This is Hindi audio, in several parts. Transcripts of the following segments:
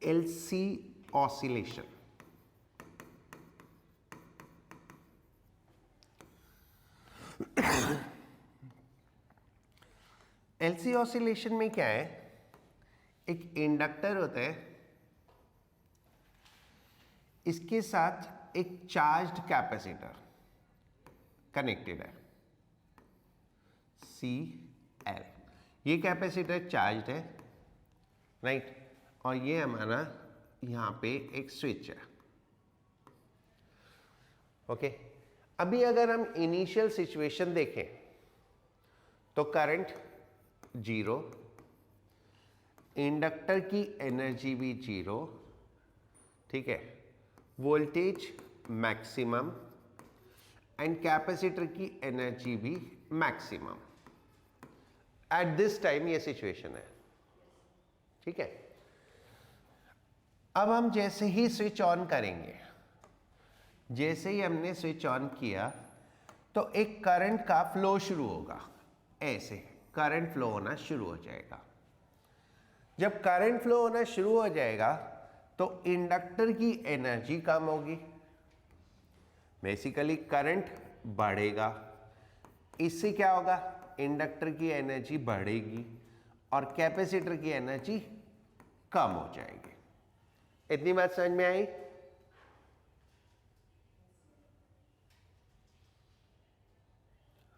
LC oscillation. LC ऑसिलेशन में क्या है, एक इंडक्टर होता है, इसके साथ एक चार्ज्ड कैपेसिटर कनेक्टेड है, Cl। ये कैपेसिटर चार्ज्ड है, राइट, और ये हमारा यहां पे एक स्विच है, ओके। अभी अगर हम इनिशियल सिचुएशन देखें तो करंट 0, इंडक्टर की एनर्जी भी 0, ठीक है, वोल्टेज मैक्सिमम एंड कैपेसिटर की एनर्जी भी मैक्सिमम। एट दिस टाइम ये सिचुएशन है, ठीक है। अब हम जैसे ही स्विच ऑन करेंगे, जैसे ही हमने स्विच ऑन किया तो एक करंट का फ्लो शुरू होगा, ऐसे करंट फ्लो होना शुरू हो जाएगा। जब करंट फ्लो होना शुरू हो जाएगा तो इंडक्टर की एनर्जी कम होगी, बेसिकली करंट बढ़ेगा, इससे क्या होगा, इंडक्टर की एनर्जी बढ़ेगी और कैपेसिटर की एनर्जी कम हो जाएगी। इतनी बात समझ में आई?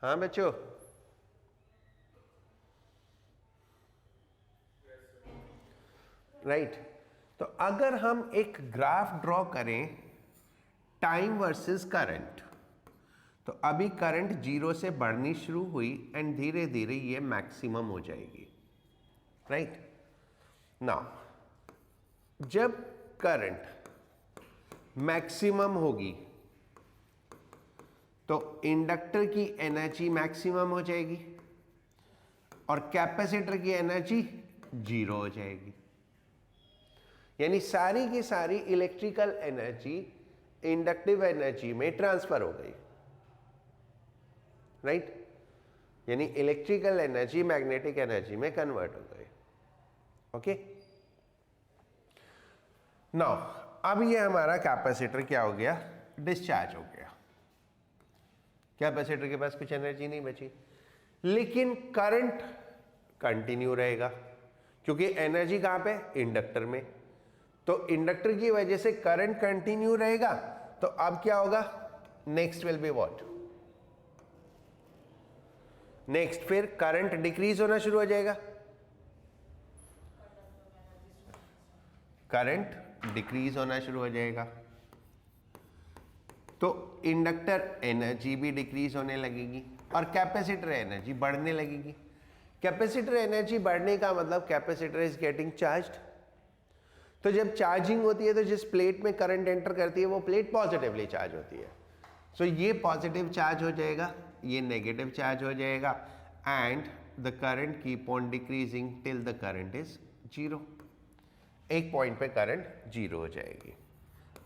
हाँ बच्चों, राइट। तो अगर हम एक ग्राफ ड्रॉ करें टाइम वर्सेस करंट, तो अभी करंट 0 से बढ़नी शुरू हुई एंड धीरे धीरे ये मैक्सिमम हो जाएगी, राइट। नाउ जब करंट मैक्सिमम होगी तो इंडक्टर की एनर्जी मैक्सिमम हो जाएगी और कैपेसिटर की एनर्जी 0 हो जाएगी, यानी सारी की सारी इलेक्ट्रिकल एनर्जी इंडक्टिव एनर्जी में ट्रांसफर हो गई, राइट, यानी इलेक्ट्रिकल एनर्जी मैग्नेटिक एनर्जी में कन्वर्ट हो गई, ओके। नाउ अब ये हमारा कैपेसिटर क्या हो गया, डिस्चार्ज हो गया, कैपेसिटर के पास कुछ एनर्जी नहीं बची, लेकिन करंट कंटिन्यू रहेगा क्योंकि एनर्जी कहां पे, इंडक्टर में। तो इंडक्टर की वजह से करंट कंटिन्यू रहेगा, तो अब क्या होगा, next will be what, next फिर करंट डिक्रीज होना शुरू हो जाएगा, करंट डिक्रीज होना शुरू हो जाएगा, तो इंडक्टर एनर्जी भी डिक्रीज होने लगेगी और कैपेसिटर एनर्जी बढ़ने लगेगी। कैपेसिटर एनर्जी बढ़ने का मतलब कैपेसिटर इज गेटिंग चार्ज्ड। तो जब चार्जिंग होती है तो जिस प्लेट में करंट एंटर करती है वो प्लेट पॉजिटिवली चार्ज होती है, सो ये पॉजिटिव चार्ज हो जाएगा, ये नेगेटिव चार्ज हो जाएगा and the current keep on decreasing till the current is 0। एक पॉइंट पे करंट 0 हो जाएगी।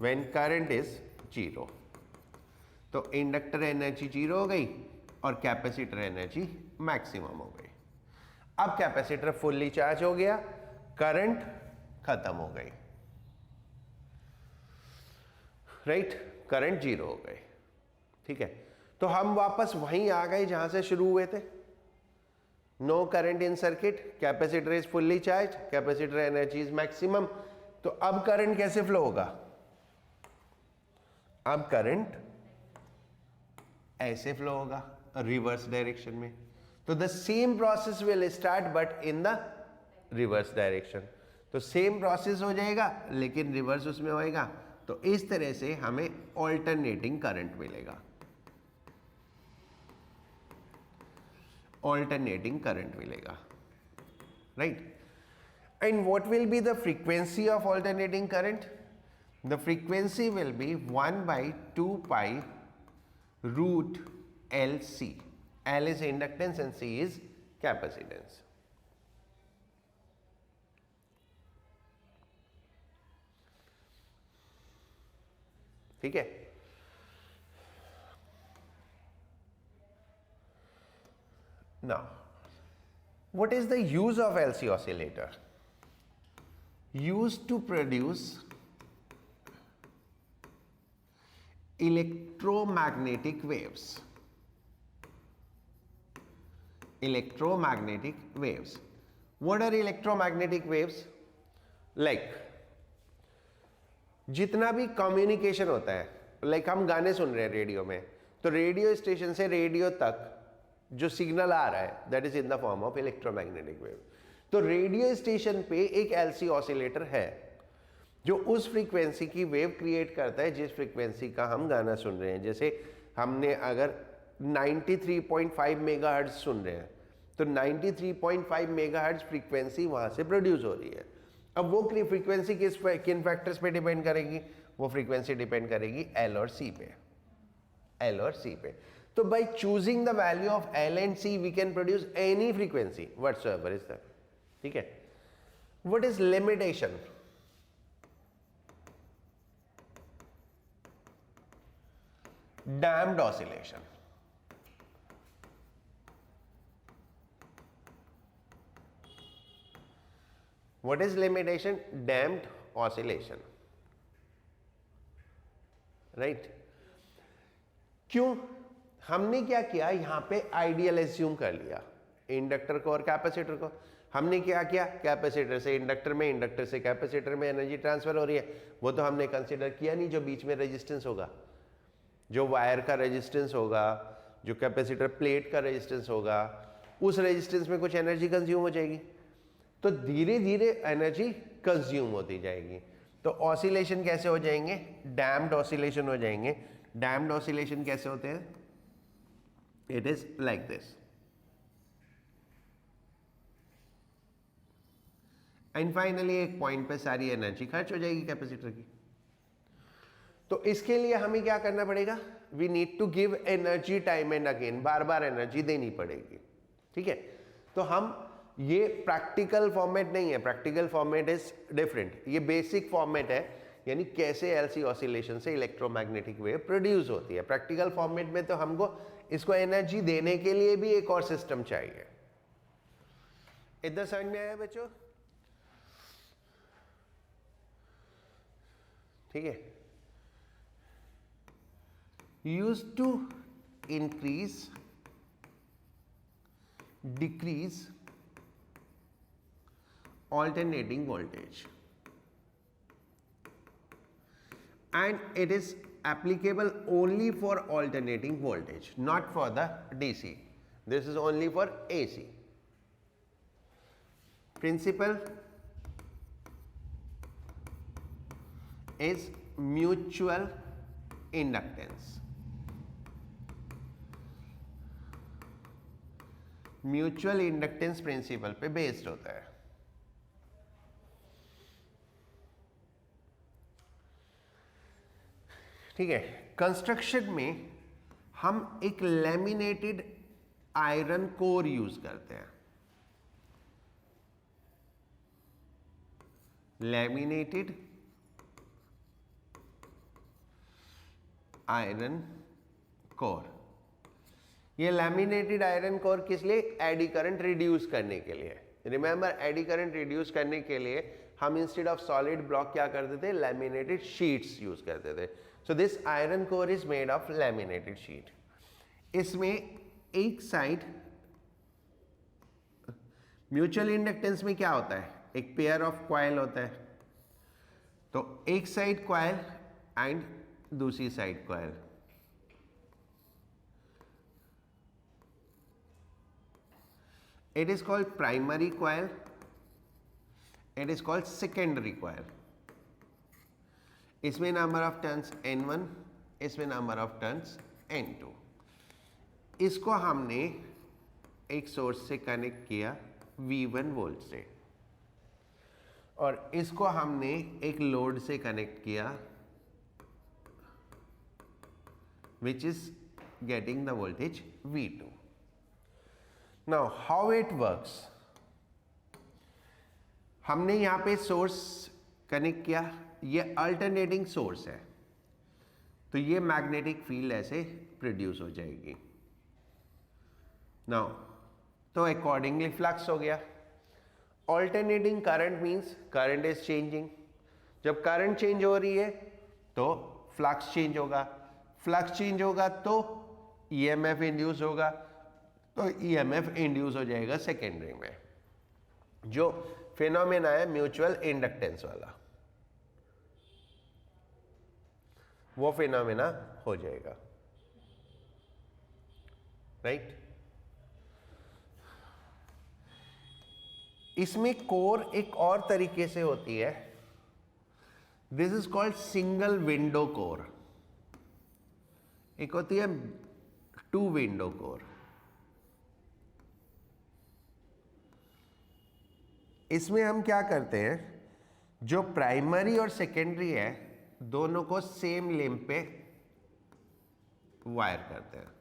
व्हेन करंट इज 0 तो इंडक्टर एनर्जी 0 हो गई और कैपेसिटर एनर्जी मैक्सिमम हो गई। अब कैपेसिटर फुल्ली चार्ज हो गया, करंट खत्म हो गई, राइट, करंट 0 हो गए, ठीक है। तो हम वापस वहीं आ गए जहां से शुरू हुए थे, no current in circuit, capacitor is fully charge, capacitor energy is maximum. तो अब करंट कैसे फ्लो होगा, अब करंट ऐसे फ्लो होगा रिवर्स डायरेक्शन में। तो the same process will start but in the reverse direction. तो सेम प्रोसेस हो जाएगा लेकिन रिवर्स उसमें होएगा। तो इस तरह से हमें ऑल्टरनेटिंग करंट मिलेगा, ऑल्टरनेटिंग करंट मिलेगा, right. And what will be the frequency of alternating current? The frequency will be 1/2 pi root LC. L is inductance and C is capacitance. ठीक है। Now, what is the use of LC oscillator? used to produce electromagnetic waves. Electromagnetic waves. What are electromagnetic waves? Like जितना भी कम्युनिकेशन होता है, लाइक हम गाने सुन रहे हैं रेडियो में, तो रेडियो स्टेशन से रेडियो तक जो सिग्नल आ रहा है that is in the form of electromagnetic wave. तो रेडियो स्टेशन पे एक एलसी ऑसिलेटर है जो उस फ्रीक्वेंसी की वेव क्रिएट करता है जिस फ्रीक्वेंसी का हम गाना सुन रहे हैं. जैसे हमने अगर 93.5 मेगाहर्ट्ज सुन रहे हैं तो 93.5 मेगाहर्ट्ज फ्रीक्वेंसी वहां से प्रोड्यूस हो रही है. अब वो फ्रीक्वेंसी किन फैक्टर्स पे डिपेंड करेगी? वो फ्रीक्वेंसी डिपेंड करेगी एल और सी पे. एल और सी पे. तो by choosing the value of L and C we can produce any frequency whatsoever is that. ठीक है. What is limitation? Damped oscillation. What is limitation? Damped oscillation. Right? क्यों? हमने क्या किया यहां पे आइडियल एज्यूम कर लिया इंडक्टर को और कैपेसिटर को. हमने क्या किया? कैपेसिटर से इंडक्टर में, इंडक्टर से कैपेसिटर में एनर्जी ट्रांसफर हो रही है. वो तो हमने कंसीडर किया नहीं जो बीच में रेजिस्टेंस होगा, जो वायर का रेजिस्टेंस होगा, जो कैपेसिटर प्लेट का रेजिस्टेंस होगा, उस रेजिस्टेंस में कुछ एनर्जी कंज्यूम हो जाएगी. तो धीरे धीरे एनर्जी कंज्यूम होती जाएगी. तो ऑसिलेशन कैसे हो जाएंगे? डैम्प्ड ऑसिलेशन हो जाएंगे. डैम्प्ड ऑसिलेशन कैसे होते हैं? It is like this. And finally एक पॉइंट पे सारी एनर्जी खर्च हो जाएगी कैपेसिटर की. तो इसके लिए हमें क्या करना पड़ेगा? We need to give energy time and again. बार बार एनर्जी देनी पड़ेगी. ठीक है. तो हम ये प्रैक्टिकल फॉर्मेट नहीं है. Practical format is different. ये बेसिक फॉर्मेट है, यानी कैसे एलसी ऑसिलेशन से इलेक्ट्रोमैग्नेटिक वेव प्रोड्यूस होती है. प्रैक्टिकल फॉर्मेट में तो हमको इसको एनर्जी देने के लिए भी एक और सिस्टम चाहिए. इधर समझ में आया बच्चों? ठीक है. Used to increase decrease alternating voltage, and it is applicable only for alternating voltage, not for the DC. This is only for AC. Principle is mutual inductance. Mutual inductance principle पे बेस्ड होता है. ठीक है. कंस्ट्रक्शन में हम एक लैमिनेटेड आयरन कोर यूज करते हैं. Laminated iron core. ये लैमिनेटेड आयरन कोर किस लिए? एडी करंट रिड्यूस करने के लिए. रिमेंबर, एडी करंट रिड्यूस करने के लिए हम इंस्टेड ऑफ सॉलिड ब्लॉक क्या करते थे? लैमिनेटेड शीट्स यूज करते थे. So this iron core is made of laminated sheet. इसमें एक साइड म्यूचुअल इंडक्टेंस में क्या होता है? एक पेयर ऑफ कॉइल होता है. तो एक साइड कॉइल एंड दूसरी side coil. It is called primary coil. It is called secondary coil. इसमें नंबर ऑफ टर्न्स N1, इसमें नंबर ऑफ टर्न्स N2. इसको हमने एक सोर्स से कनेक्ट किया V1 वोल्ट से, और इसको हमने एक लोड से कनेक्ट किया which is getting the voltage V2. Now how it works? हमने यहाँ पे सोर्स कनेक्ट किया, ये अल्टरनेटिंग सोर्स है, तो ये मैग्नेटिक फील्ड ऐसे प्रोड्यूस हो जाएगी. नाउ तो अकॉर्डिंगली फ्लक्स हो गया. Alternating current means current is changing. जब करंट चेंज हो रही है तो फ्लक्स चेंज होगा, फ्लक्स चेंज होगा तो ईएमएफ इंड्यूस होगा, तो ईएमएफ इंड्यूस हो जाएगा सेकेंडरी में। जो फिनोमेना है म्यूचुअल इंडक्टेंस वाला, वो फिनोमेना हो जाएगा, राइट। इसमें कोर एक और तरीके से होती है, this is called single window core. एक होती है टू विंडो कोर। इसमें हम क्या करते हैं, जो प्राइमरी और सेकेंडरी है दोनों को सेम लिंब पे वायर करते हैं।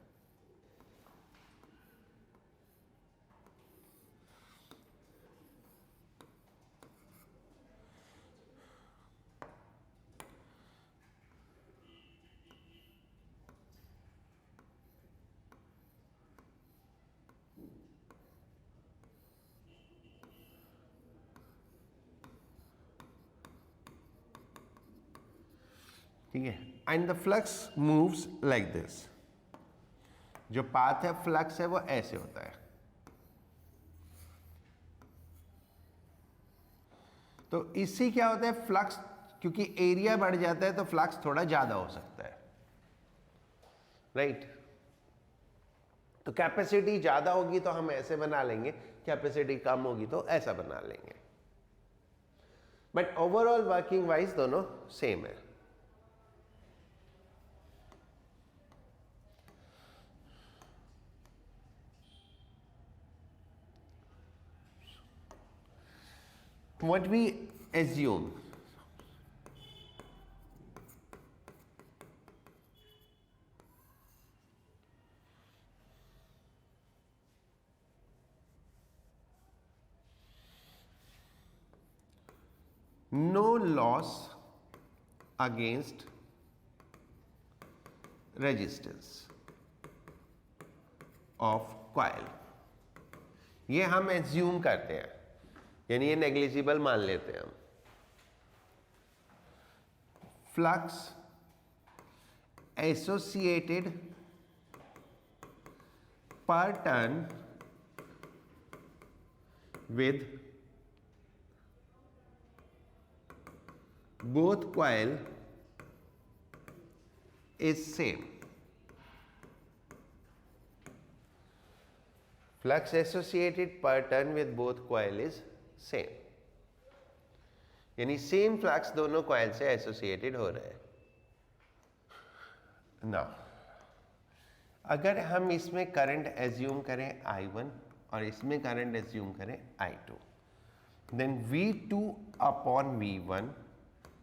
ठीक है, and the flux moves like this. जो पाथ है फ्लक्स है वो ऐसे होता है। तो इससे क्या होता है, फ्लक्स क्योंकि एरिया बढ़ जाता है तो फ्लक्स थोड़ा ज्यादा हो सकता है, राइट। तो कैपेसिटी ज्यादा होगी तो हम ऐसे बना लेंगे, कैपेसिटी कम होगी तो ऐसा बना लेंगे, बट ओवरऑल वर्किंग वाइज दोनों सेम है। What we assume, no loss against resistance of coil। ये हम एज्यूम करते हैं, यानी ये नेग्लिजिबल मान लेते हैं हम। फ्लक्स एसोसिएटेड पर turn with both coil is same। Flux associated per turn with both coil is same, यानी सेम फ्लक्स दोनों कॉइल से एसोसिएटेड हो रहे हैं। नाउ अगर हम इसमें करंट एज्यूम करें I1 और इसमें करंट एज्यूम करें I2, then V2 upon V1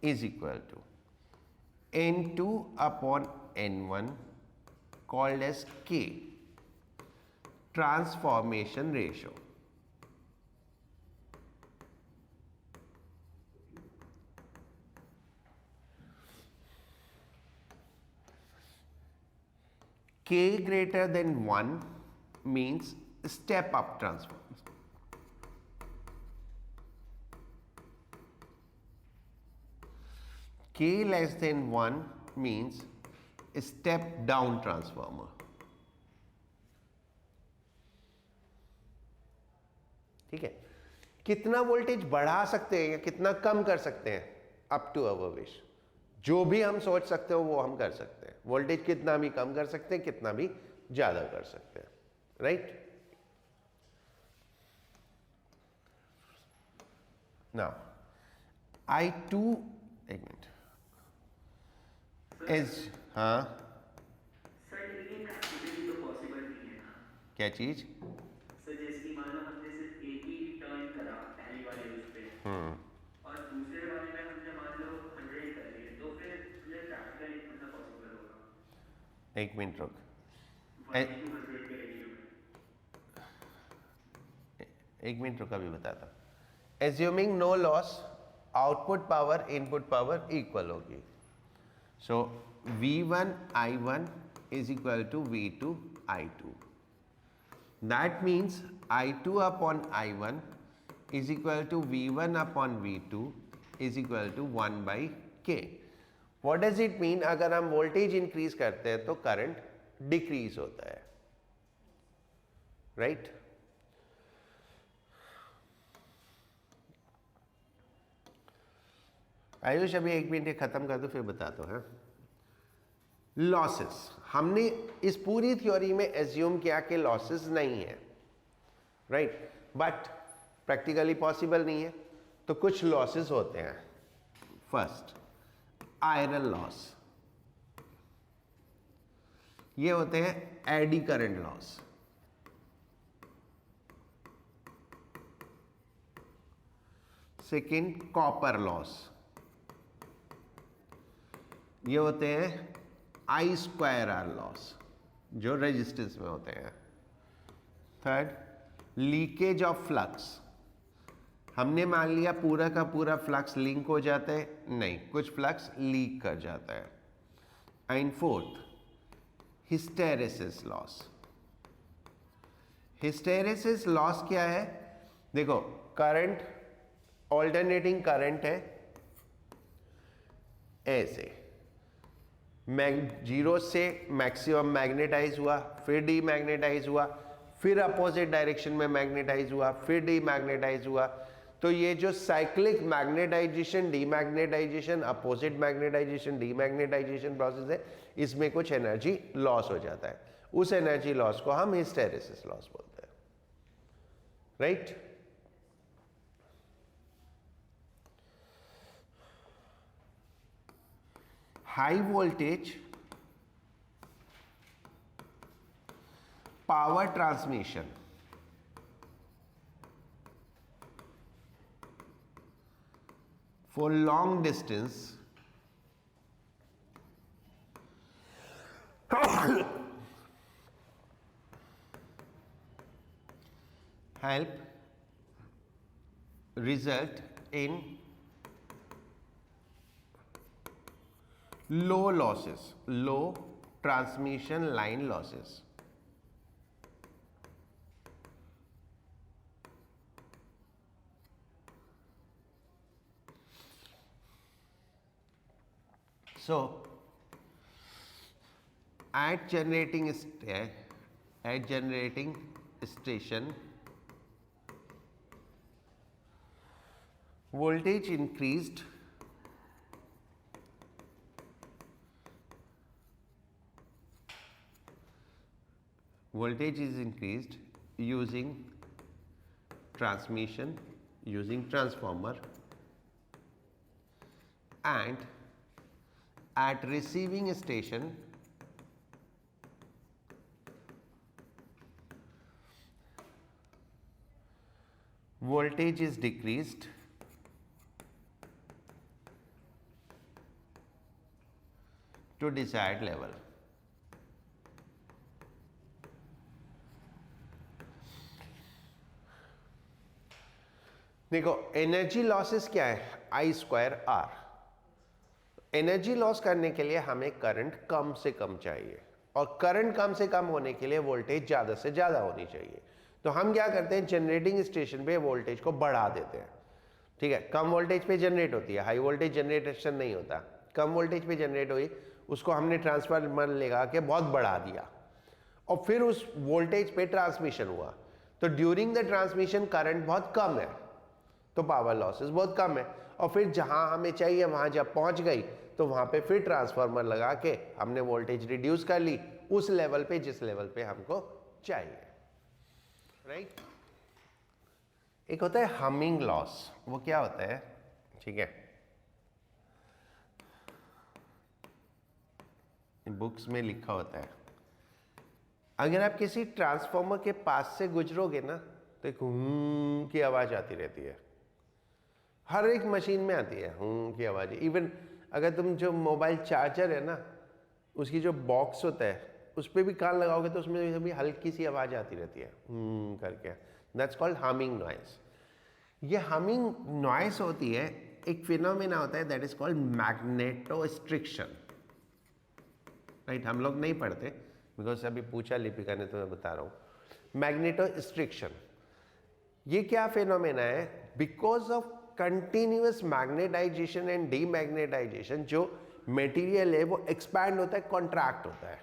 is equal to N2 upon N1 called as K, transformation ratio। K greater than 1 means step up transformation। K less than 1 means step down transformer। ठीक है, कितना वोल्टेज बढ़ा सकते हैं या कितना कम कर सकते हैं, अप टू अवर विश। जो भी हम सोच सकते हो वो हम कर सकते हैं। वोल्टेज कितना भी कम कर सकते हैं, कितना भी ज्यादा कर सकते हैं, राइट। नाउ I2, एक मिनट, एज हाँ सर लेकिन प्रैक्टिकली तो पॉसिबल नहीं है ना। क्या चीज? सर जैसे कि मान लो हमने सिर्फ एक ही टर्न करा पहली वाले उस पे, और दूसरे वाले में हमने मान लो 100 कर लिए, तो फिर प्रैक्टिकली कितना पॉसिबल होगा? एक मिनट रुक, 100 के रेशियो में। एक मिनट रुक, अभी बताता हूँ। Assuming no loss, output power input power equal होगी। So V1 I1 is equal to V2 I2। That means I2 upon I1 is equal to V1 upon V2 is equal to 1/K। What does it mean? अगर हम वोल्टेज इंक्रीज करते हैं तो करंट डिक्रीज होता है, राइट? आयुष अभी 1 मिनट खत्म कर दो फिर बताता हूं। लॉसेस, हमने इस पूरी थ्योरी में एज्यूम किया कि लॉसेस नहीं है, राइट? बट प्रैक्टिकली पॉसिबल नहीं है, तो कुछ लॉसेस होते हैं। फर्स्ट, आयरन लॉस, ये होते हैं eddy current loss. Second, copper loss, ये होते हैं I²R लॉस, जो रेजिस्टेंस में होते हैं। थर्ड, लीकेज ऑफ फ्लक्स, हमने मान लिया पूरा का पूरा फ्लक्स लिंक हो जाता है, नहीं, कुछ फ्लक्स लीक कर जाता है। And fourth, hysteresis loss. Hysteresis loss क्या है? देखो, करंट, ऑल्टरनेटिंग करंट है ऐसे, जीरो से मैक्सिमम मैग्नेटाइज हुआ, फिर डीमैग्नेटाइज हुआ, फिर अपोजिट डायरेक्शन में मैग्नेटाइज हुआ, फिर डीमैग्नेटाइज हुआ। तो ये जो cyclic magnetization, demagnetization, opposite magnetization, demagnetization process है, इसमें कुछ एनर्जी लॉस हो जाता है। उस एनर्जी लॉस को हम हिस्टेरेसिस लॉस बोलते हैं, right? High voltage power transmission, for long distance help result in low losses, low transmission line losses. So at generating station, voltage increased using transmission, using transformer, and at receiving station voltage is decreased to desired level. देखो, एनर्जी लॉसेस क्या है? I²R। एनर्जी लॉस करने के लिए हमें करंट कम से कम चाहिए, और करंट कम से कम होने के लिए वोल्टेज ज़्यादा से ज़्यादा होनी चाहिए। तो हम क्या करते हैं, जनरेटिंग स्टेशन पे वोल्टेज को बढ़ा देते हैं, ठीक है? कम वोल्टेज पे जनरेट होती है, हाई वोल्टेज जनरेशन नहीं होता। कम वोल्टेज पे जनरेट हुई, उसको हमने ट्रांसफार्मर लगा के बहुत बढ़ा दिया, और फिर उस वोल्टेज पे ट्रांसमिशन हुआ। तो ड्यूरिंग द ट्रांसमिशन करंट बहुत कम है, तो पावर लॉसेस बहुत कम है, और फिर जहां हमें चाहिए वहां जब पहुंच गई तो वहां पे फिर ट्रांसफार्मर लगा के हमने वोल्टेज रिड्यूस कर ली उस लेवल पे जिस लेवल पे हमको चाहिए, राइट? एक होता है हमिंग लॉस। वो क्या होता है? ठीक है, बुक्स में लिखा होता है, अगर आप किसी ट्रांसफार्मर के पास से गुजरोगे ना तो एक हूं की आवाज आती रहती है, हर एक मशीन में आती है हूं की आवाज। इवन अगर तुम जो मोबाइल चार्जर है ना, उसकी जो बॉक्स होता है उस पर भी कान लगाओगे तो उसमें भी हल्की सी आवाज आती रहती है करके। That's called humming noise. ये हमिंग नॉइस होती है, एक फिनोमेना होता है that is called magnetostriction, right? हम लोग नहीं पढ़ते बिकॉज अभी पूछा लिपिका ने, तो मैं बता रहा हूँ। मैग्नेटोस्ट्रिक्शन ये क्या फिनोमेना है? Because of continuous magnetization and demagnetization जो मटेरियल है वो एक्सपैंड होता है, कॉन्ट्रैक्ट होता है।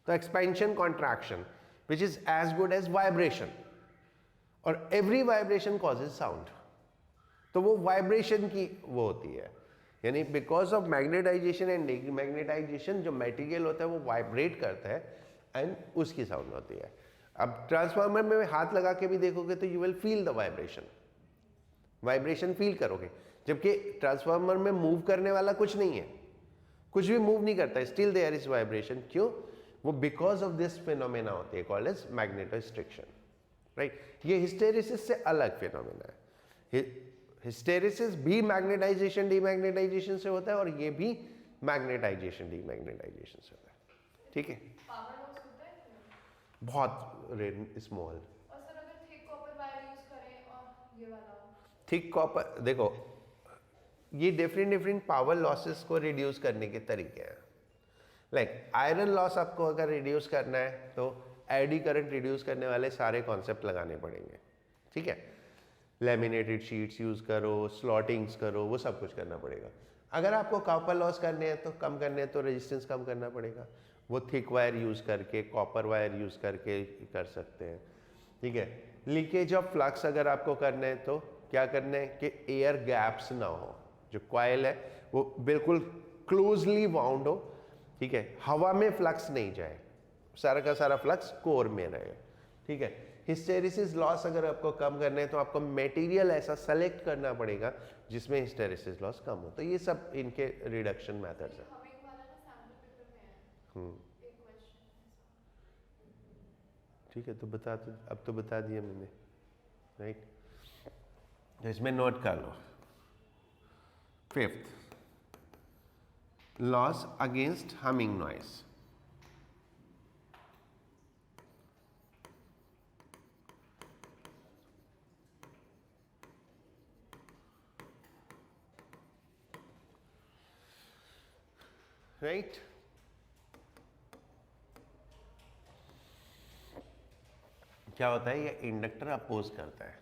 तो expansion contraction which is as good as vibration, और एवरी वाइब्रेशन कॉजेज साउंड। तो वो वाइब्रेशन की वो होती है, यानी because of magnetization and demagnetization जो मटेरियल होता है वो वाइब्रेट करता है एंड उसकी साउंड होती है। अब ट्रांसफार्मर में हाथ लगा के भी देखोगे तो you will feel the vibration, vibration feel करोगे, जबकि ट्रांसफार्मर में मूव करने वाला कुछ नहीं है, कुछ भी मूव नहीं करता है, स्टिल देयर इज वाइब्रेशन। क्यों? वो बिकॉज ऑफ दिस फिनोमेना होती है कॉल्ड एज मैग्नेटोस्ट्रिक्शन, राइट। ये हिस्टेरिसिस से अलग फिनोमेना है। हिस्टेरिसिस भी मैग्नेटाइजेशन डीमैग्नेटाइजेशन से होता है और ये भी मैग्नेटाइजेशन डीमैग्नेटाइजेशन से होता है, ठीक है। पावर लॉस होता है बहुत स्मॉल। और सर अगर थिक कॉपर वायर यूज करें और ये वाला थिक कॉपर, देखो ये डिफरेंट पावर लॉसेस को रिड्यूस करने के तरीके हैं। लाइक आयरन लॉस आपको अगर रिड्यूस करना है तो एडी करंट रिड्यूस करने वाले सारे कॉन्सेप्ट लगाने पड़ेंगे, ठीक है। लैमिनेटेड शीट्स यूज करो, स्लॉटिंग्स करो, वो सब कुछ करना पड़ेगा। अगर आपको कॉपर लॉस करने हैं तो कम करने हैं तो रेजिस्टेंस कम करना पड़ेगा, वो थिक वायर यूज करके, कॉपर वायर यूज करके कर सकते हैं, ठीक है। लीकेज ऑफ फ्लक्स अगर आपको करना है तो क्या करना है कि एयर गैप्स ना हो, जो कॉइल है वो बिल्कुल क्लोजली वाउंड हो, ठीक है, हवा में फ्लक्स नहीं जाए, सारा का सारा फ्लक्स कोर में रहे, ठीक है। हिस्टेरिसिस लॉस अगर आपको कम करना है तो आपको मटेरियल ऐसा सेलेक्ट करना पड़ेगा जिसमें हिस्टेरिसिस लॉस कम हो। तो ये सब इनके रिडक्शन मेथड्स हैं। हमिंग वाला ना सैंपल पेपर में है एक क्वेश्चन ठीक है, तो बता तो अब तो बता दिया मैंने, राइट। तो इसमें नोट कर लो। Fifth, loss against humming noise. Right, क्या होता है, ये इंडक्टर अपोज करता है,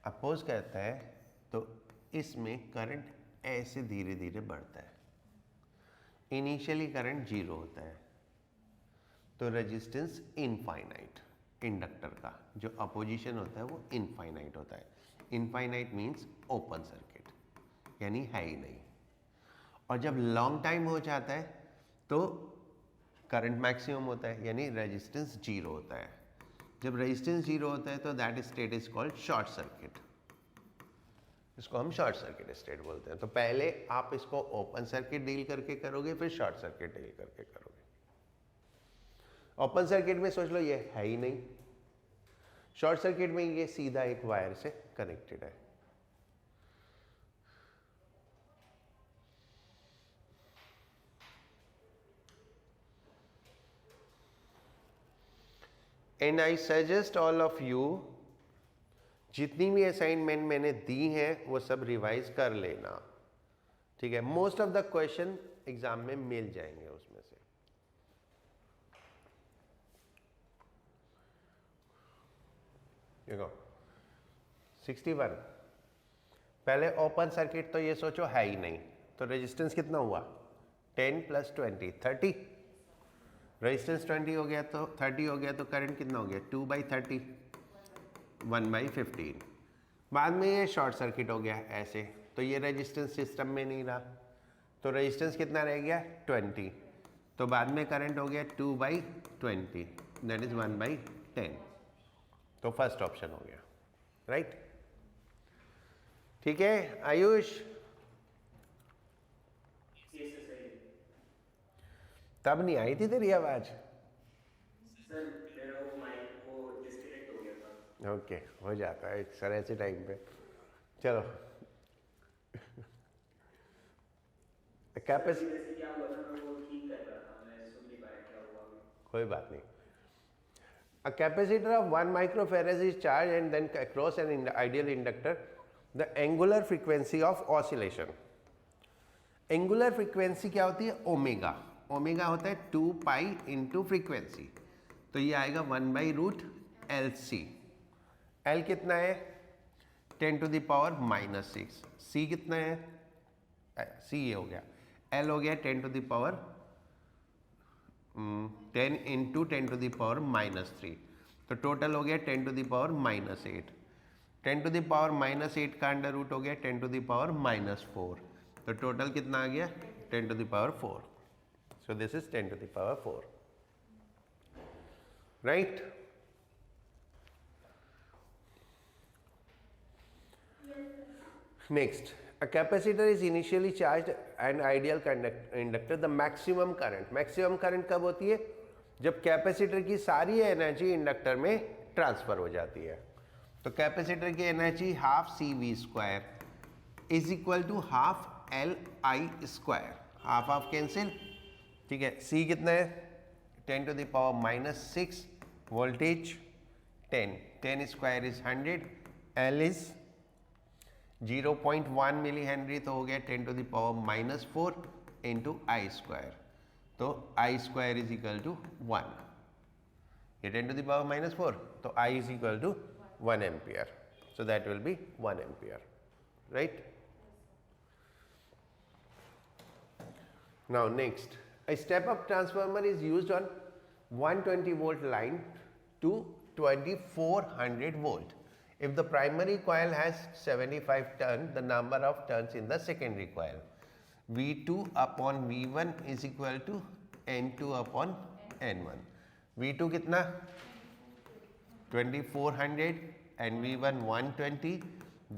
अपोज करता है तो इसमें करंट ऐसे धीरे धीरे बढ़ता है। इनिशियली करंट 0 होता है तो रेजिस्टेंस इनफाइनाइट, इंडक्टर का जो अपोजिशन होता है वो इनफाइनाइट होता है। इनफाइनाइट मीन्स ओपन सर्किट, यानी है ही नहीं। और जब लॉन्ग टाइम हो जाता है तो करंट मैक्सिमम होता है, यानी रेजिस्टेंस 0 होता है। जब रेजिस्टेंस 0 होता है तो that state is called short circuit, इसको हम शॉर्ट सर्किट स्टेट बोलते हैं। तो पहले आप इसको ओपन सर्किट डील करके करोगे, फिर शॉर्ट सर्किट डील करके करोगे। ओपन सर्किट में सोच लो ये है ही नहीं, शॉर्ट सर्किट में ये सीधा एक वायर से कनेक्टेड है। And I suggest all of you, जितनी भी असाइनमेंट मैंने दी हैं वो सब रिवाइज कर लेना, ठीक है। Most of the question exam में मिल जाएंगे उसमें से। देखो 61, पहले ओपन सर्किट तो ये सोचो है ही नहीं, तो रेजिस्टेंस कितना हुआ 10 + 20 30, रेजिस्टेंस 20 हो गया तो 30 हो गया तो करंट कितना हो गया 2/30 1/15। बाद में ये शॉर्ट सर्किट हो गया ऐसे, तो ये रेजिस्टेंस सिस्टम में नहीं रहा, तो रेजिस्टेंस कितना रह गया 20, तो बाद में करंट हो गया 2/20 दैट इज 1/10। तो फर्स्ट ऑप्शन हो गया, राइट। ठीक है आयुष, तब नहीं आई थी तेरी आवाज। सर मेरा वो माइक वो डिस्कनेक्ट हो गया था। ओके, हो जाता है सर ऐसे टाइम पे। चलो कैपेसिटी, जैसे क्या हुआ था मैं वो ठीक कर रहा था, मैं सुन नहीं पाया क्या हुआ। कोई बात नहीं। A capacitor of 1 microfarad is charged and then across an ideal inductor, the angular frequency of oscillation. Angular frequency क्या होती है ओमेगा, ओमेगा होता है 2 पाई इंटू फ्रीक्वेंसी, तो ये आएगा 1/√LC। L कितना है 10 टू द पावर -6। C कितना है? C ये हो गया। L हो गया 10 to the power 10 into 10 to the power -3, तो टोटल हो गया 10 to the power -8। 10 to the power -8 का अंडर रूट हो गया 10 टू द पावर -4, तो टोटल कितना आ गया? 10 to the power 4। So this is 10 to the power 4, right? Next, a capacitor is initially charged and ideal inductor the maximum current कब होती है? जब कैपेसिटर की सारी एनर्जी इंडक्टर में ट्रांसफर हो जाती है। तो कैपेसिटर की energy half CV² is equal to half LI²। Half half cancel, ठीक है। C कितना है? 10 टू द पावर -6, voltage 10 square is 100, L is 0.1 milli henry, तो हो गया 10 to the power -4 into I², तो I² इज इक्वल टू 1। ये 10 टू द पावर -4, तो I is equal to 1 ampere, so that will be 1 ampere, right? Now next, a step up transformer is used on 120 volt line to 2400 volt. If the primary coil has 75 turns, the number of turns in the secondary coil, V2 upon V1 is equal to N2 upon N1. V2 कितना? 2400 and V1 120,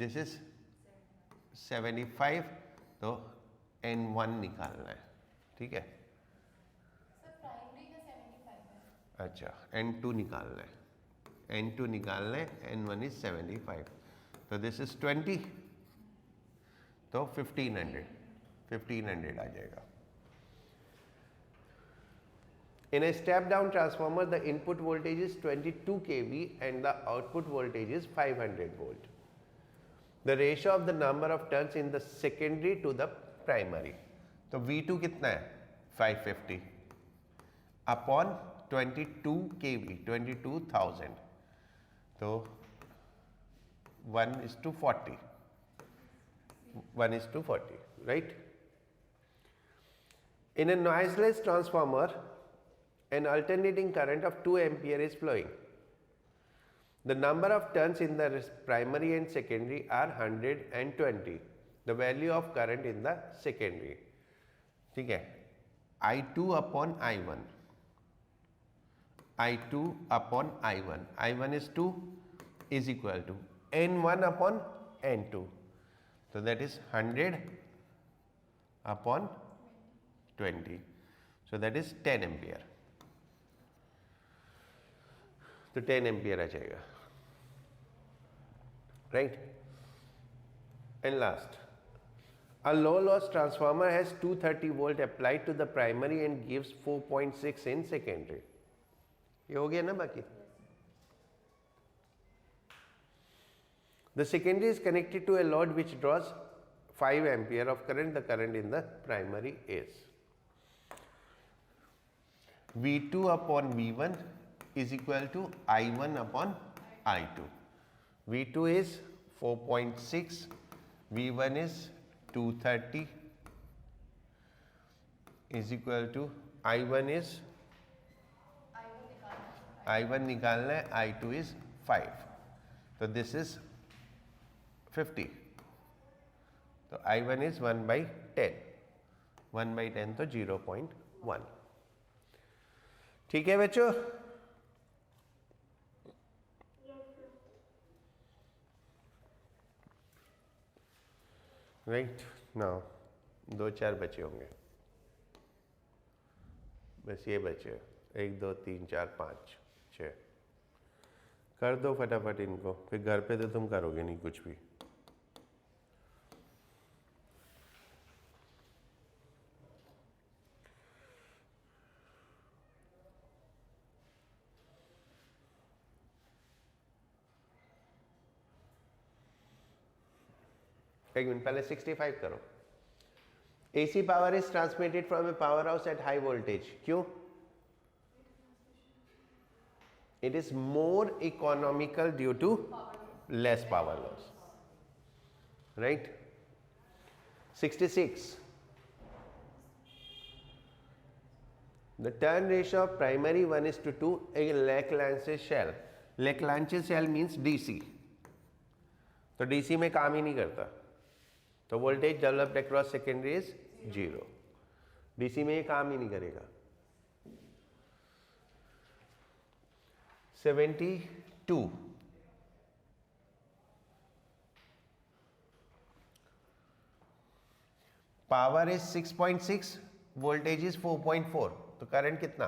this is 75, तो N1 निकालना है, ठीक है। सर प्राइमरी का 75 है। अच्छा, N2 निकालना है, N2 निकालना है, N1 is 75, तो दिस इज 20, तो 1500 आ जाएगा। In a step down transformer, the input voltage is 22 kV and the output voltage is 500 volt. The ratio of the number of turns in the secondary to the primary, तो V2 कितना है? 550 अपॉन 22 kV, 22,000, तो 1:40, 1:40, right? In a noiseless transformer, an alternating current of 2 ampere is flowing. The number of turns in the primary and secondary are 120. The value of current in the secondary, ठीक है, I2 upon I1, I2 upon I1, I1 is 2 is equal to N1 upon N2, so that is 100 upon 20, so that is 10 ampere, तो 10 एम्पियर आ जाएगा, right? And last, a low loss transformer has 230 volt applied to the primary and gives 4.6 in secondary. ये हो गया ना बाकी? The secondary is connected to a load which draws 5 ampere of current. The current in the primary is V2 upon V1 is equal to I1 upon I2. V2 is 4.6, V1 is 230 is equal to I1 is I1 निकालना है, I2 is 5, तो this is 50, तो I1 is 1/10, 1/10 तो 0.1, ठीक है बच्चों? राइट, नाउ 2-4 बचे होंगे, बस ये बचे, 1 2 3 4 5 6, कर दो फटाफट इनको, फिर घर पे तो तुम करोगे नहीं कुछ भी। एक मिनट पहले 65 करो। AC power is transmitted from a powerhouse at high voltage. क्यों? It is more economical due to less power loss. right? 66. The turn ratio of primary 1:2 in Leclanche shell. Leclanche shell means DC. तो DC में काम ही नहीं करता, तो voltage developed across secondary is 0. DC में ये काम ही नहीं करेगा. 72. Power is 6.6, voltage is 4.4. तो करंट कितना?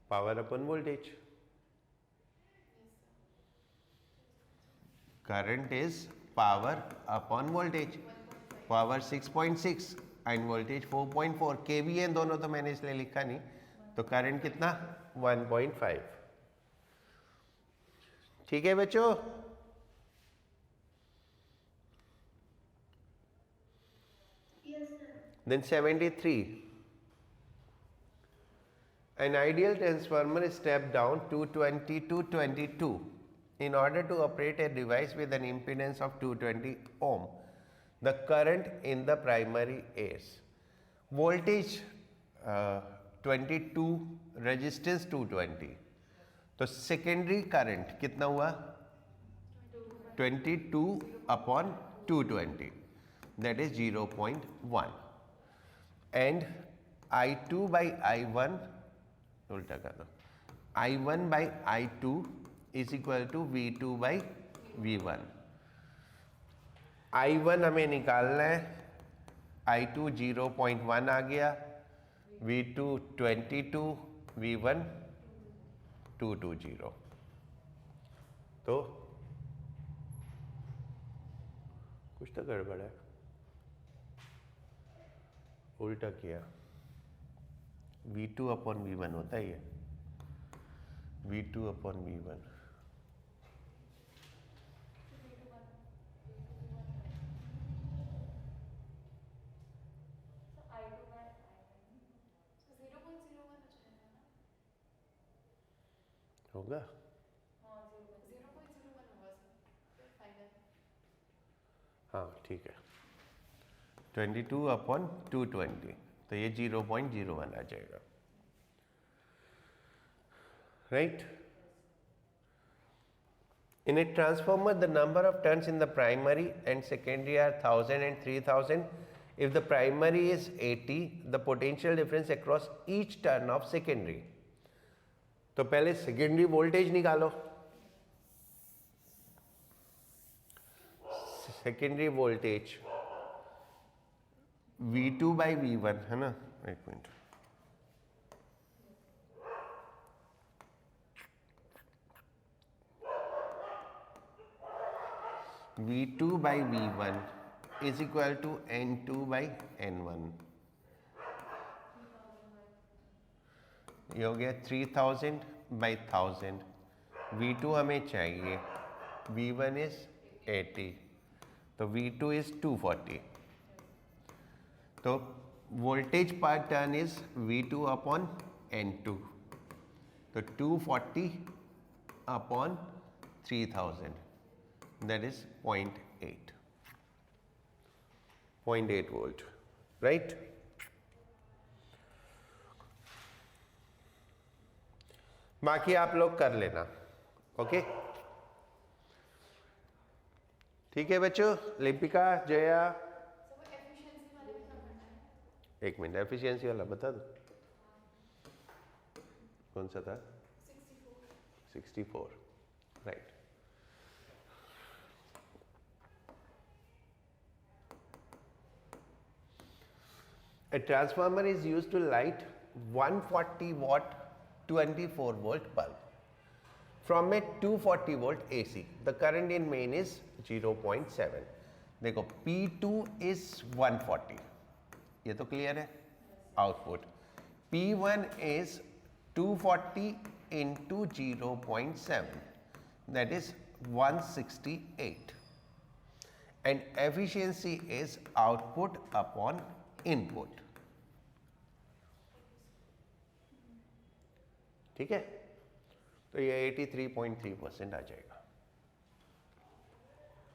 Power upon voltage. Current is power upon voltage. Power 6.6 end voltage 4.4. KVA दोनों तो मैंने इसलिए लिखा नहीं. तो करंट कितना? 1.5. ठीक है बच्चों? Then 73. An ideal transformer is stepped down 220 to 22 in order to operate a device with an impedance of 220 ohm. The current in the primary is voltage 22, resistance 220. तो secondary current कितना हुआ? 22 upon 220, that is 0.1. And I2 by I1, उल्टा कर दो, I1 by I2 is equal to V2 by V1. I1 हमें निकालना है, I2 0.1 आ गया, V2 22, V1 220. तो कुछ तो गड़बड़ है, उल्टा किया. V2 अपॉन V1 होता ही है, V2 अपॉन V1. होगा? हाँ ठीक है. 22 अपॉन 220, तो ये 0.01 आ जाएगा, right? In a transformer, the number of turns in the primary and secondary are 1000 and 3000. If the primary is 80, the potential difference across each turn of secondary. तो पहले secondary voltage निकालो. Secondary voltage V2 by V1 है ना? एक minute, V2 by V1 is equal to N2 by N1. ये हो गया 3000 by 1000. V2 हमें चाहिए, V1 is 80, तो V2 is 240. तो वोल्टेज पर turn is V2 upon N2, तो 240 upon 3000, that is 0.8 volt, right? बाकी आप लोग कर लेना, ओके? ठीक है बच्चों. लिपिका, जया, एक मिनट, एफिशिएंसी वाला बता दो कौन सा था? 64, right. A transformer is used to light 140 watt 24 volt bulb from a 240 volt AC. The current in main is 0.7. देखो P2 is 140, ये तो क्लियर है. Output P1 is 240 into 0.7, that is 168, and efficiency is output upon input. ठीक है, तो ये 83.3% आ जाएगा.